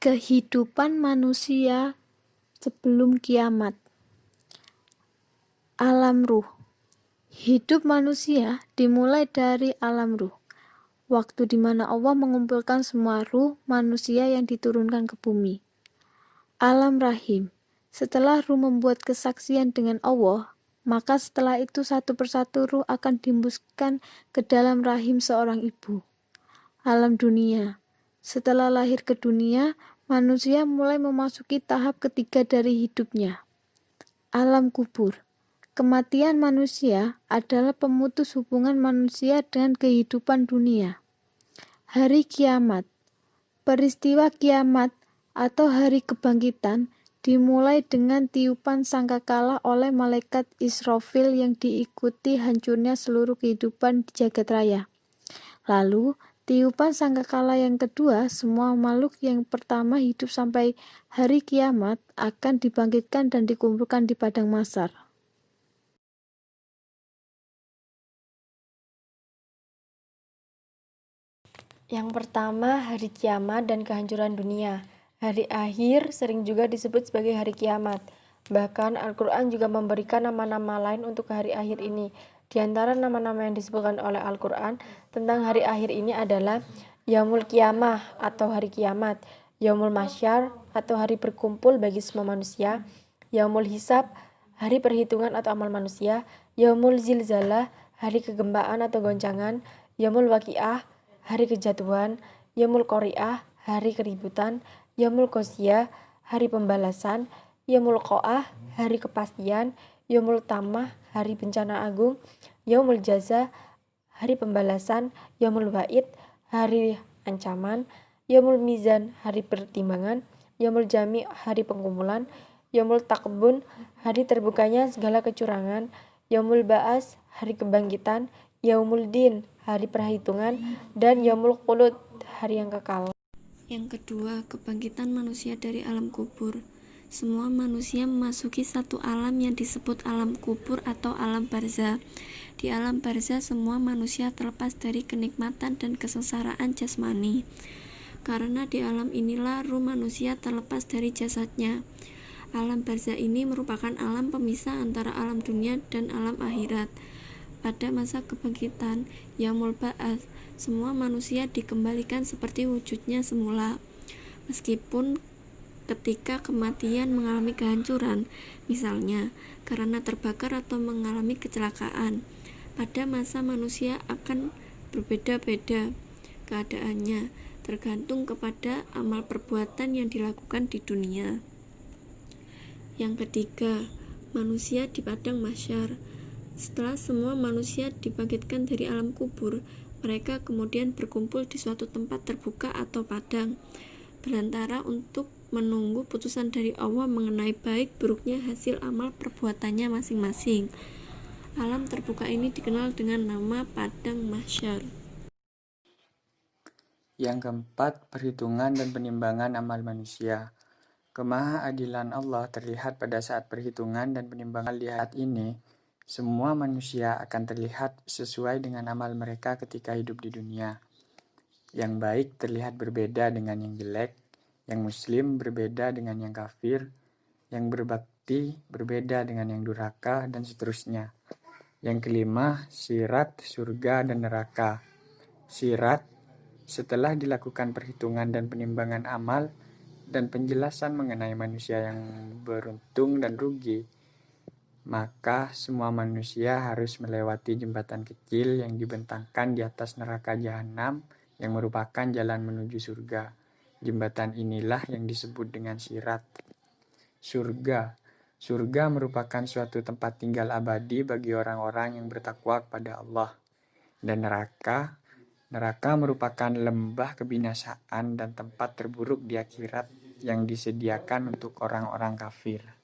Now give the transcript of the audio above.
Kehidupan manusia sebelum kiamat. Alam ruh. Hidup manusia dimulai dari alam ruh, waktu di mana Allah mengumpulkan semua ruh manusia yang diturunkan ke bumi. Alam rahim. Setelah ruh membuat kesaksian dengan Allah, maka setelah itu satu persatu ruh akan dihembuskan ke dalam rahim seorang ibu. Alam dunia. Setelah lahir ke dunia, manusia mulai memasuki tahap ketiga dari hidupnya. Alam kubur. Kematian manusia adalah pemutus hubungan manusia dengan kehidupan dunia. Hari kiamat. Peristiwa kiamat atau hari kebangkitan dimulai dengan tiupan sangkakala oleh malaikat Israfil yang diikuti hancurnya seluruh kehidupan di jagat raya. Lalu, tiupan sangkakala yang kedua, semua makhluk yang pertama hidup sampai hari kiamat akan dibangkitkan dan dikumpulkan di padang mahsyar. Yang pertama, hari kiamat dan kehancuran dunia. Hari akhir sering juga disebut sebagai hari kiamat. Bahkan Al-Quran juga memberikan nama-nama lain untuk hari akhir ini. Di antara nama-nama yang disebutkan oleh Al-Quran tentang hari akhir ini adalah Yaumul Qiyamah atau hari kiamat, Yaumul Mahsyar atau hari berkumpul bagi semua manusia, Yaumul Hisab, hari perhitungan atau amal manusia, Yaumul Zilzalah, hari kegempaan atau goncangan, Yaumul Waqiah, hari kejatuhan, Yaumul Qari'ah, hari keributan, Yaumul Qasiyah, hari pembalasan, Yaumul Qo'ah, hari kepastian, Yaumul Tamah, hari bencana agung, Yaumul Jaza, hari pembalasan, Yaumul Wa'id, hari ancaman, Yaumul Mizan, hari pertimbangan, Yaumul Jami', hari pengumpulan, Yaumul Takbun, hari terbukanya segala kecurangan, Yaumul Ba'as, hari kebangkitan, Yaumul Din, hari perhitungan, dan Yaumul Khulud, hari yang kekal. Yang kedua, kebangkitan manusia dari alam kubur. Semua manusia memasuki satu alam yang disebut alam kubur atau alam barzah. Di alam barzah, semua manusia terlepas dari kenikmatan dan kesengsaraan jasmani. Karena di alam inilah ruh manusia terlepas dari jasadnya. Alam barzah ini merupakan alam pemisah antara alam dunia dan alam akhirat. Pada masa kebangkitan, Yaumul Ba'ats, semua manusia dikembalikan seperti wujudnya semula. Meskipun ketika kematian mengalami kehancuran, misalnya karena terbakar atau mengalami kecelakaan, pada masa manusia akan berbeda-beda keadaannya, tergantung kepada amal perbuatan yang dilakukan di dunia. Yang ketiga, manusia di padang mahsyar. Setelah semua manusia dibangkitkan dari alam kubur, mereka kemudian berkumpul di suatu tempat terbuka atau padang belantara untuk menunggu putusan dari Allah mengenai baik buruknya hasil amal perbuatannya masing-masing. Alam terbuka ini dikenal dengan nama padang mahsyar. Yang keempat, perhitungan dan penimbangan amal manusia. Kemahaadilan Allah terlihat pada saat perhitungan dan penimbangan. Lihat ini, semua manusia akan terlihat sesuai dengan amal mereka ketika hidup di dunia. Yang baik terlihat berbeda dengan yang jelek, yang muslim berbeda dengan yang kafir, yang berbakti berbeda dengan yang durhaka, dan seterusnya. Yang kelima, sirat, surga, dan neraka. Sirat, setelah dilakukan perhitungan dan penimbangan amal dan penjelasan mengenai manusia yang beruntung dan rugi, maka semua manusia harus melewati jembatan kecil yang dibentangkan di atas neraka jahanam yang merupakan jalan menuju surga. Jembatan inilah yang disebut dengan sirat. Surga. Surga merupakan suatu tempat tinggal abadi bagi orang-orang yang bertakwa kepada Allah. Dan neraka merupakan lembah kebinasaan dan tempat terburuk di akhirat yang disediakan untuk orang-orang kafir.